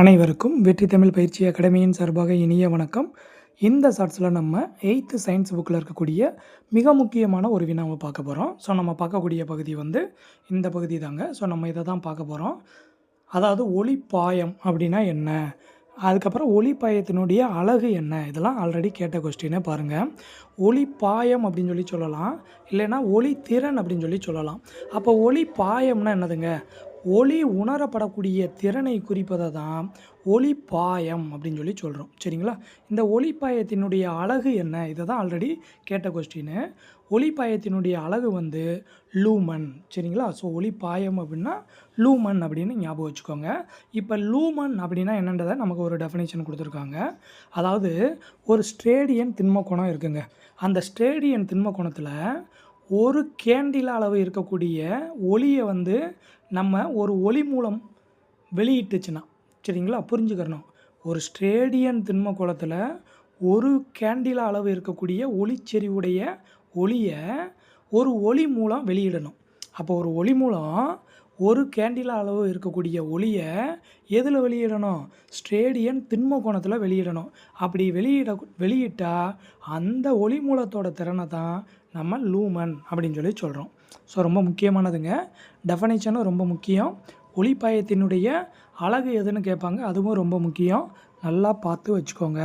அனைவருக்கும் வெற்றி தமிழ் பயிற்சி அகாடமியின் சார்பாக இனிய வணக்கம். இந்த ஷார்ட்ஸில் நம்ம 8th சயின்ஸ் புக்கில் இருக்கக்கூடிய மிக முக்கியமான ஒரு வினாவை பார்க்க போகிறோம். ஸோ நம்ம பார்க்கக்கூடிய பகுதி இந்த பகுதி தாங்க. ஸோ நம்ம இதை தான் பார்க்க போகிறோம். அதாவது ஒளிப்பாயம் அப்படின்னா என்ன, அதுக்கப்புறம் ஒளிப்பாயத்தினுடைய அழகு என்ன, இதெல்லாம் ஆல்ரெடி கேட்ட கொஸ்டினை பாருங்கள். ஒளிப்பாயம் அப்படின்னு சொல்லலாம், இல்லைன்னா ஒளித்திறன் அப்படின்னு சொல்லலாம். அப்போ ஒளிப்பாயம்னா என்னதுங்க? ஒளி உணரப்படக்கூடிய திறனை குறிப்பதை தான் ஒளிப்பாயம் அப்படின்னு சொல்கிறோம். சரிங்களா? இந்த ஒளிப்பாயத்தினுடைய அழகு என்ன, இதை தான் ஆல்ரெடி கேட்ட கொஸ்டின். ஒளிப்பாயத்தினுடைய அழகு லூமன். சரிங்களா? ஸோ ஒளிப்பாயம் அப்படின்னா லூமன் அப்படின்னு ஞாபகம் வச்சுக்கோங்க. இப்போ லூமன் அப்படின்னா என்னன்றதை நமக்கு ஒரு டெஃபினேஷன் கொடுத்துருக்காங்க. அதாவது ஒரு ஸ்ட்ரேடியன் திண்ம கோணம் இருக்குங்க. அந்த ஸ்ட்ரேடியன் திண்ம கோணத்தில் ஒரு கேண்டில் அளவு இருக்கக்கூடிய ஒளியை நம்ம ஒரு ஒளி மூலம் வெளியிட்டுச்சுன்னா, சரிங்களா, புரிஞ்சுக்கிறணும். ஒரு ஸ்ட்ரேடியன் திண்ம கோளத்தில் ஒரு கேண்டில் அளவு இருக்கக்கூடிய ஒளிச்செறிவுடைய ஒளியை ஒரு ஒளி மூலம் வெளியிடணும். அப்போ ஒரு ஒளி மூலம் ஒரு கேண்டில் அளவு இருக்கக்கூடிய ஒளியை எதில் வெளியிடணும்? ஸ்ட்ரேடியன் திண்ம கோணத்தில் வெளியிடணும். அப்படி வெளியிட்டால் அந்த ஒளி மூலத்தோட திறனை தான் நம்ம லூமன் அப்படின்னு சொல்கிறோம். ஸோ ரொம்ப முக்கியமானதுங்க. டெஃபனேஷனும் ரொம்ப முக்கியம். ஒளிப்பாயத்தினுடைய அழகு எதுன்னு கேட்பாங்க, அதுவும் ரொம்ப முக்கியம். நல்லா பார்த்து வச்சுக்கோங்க.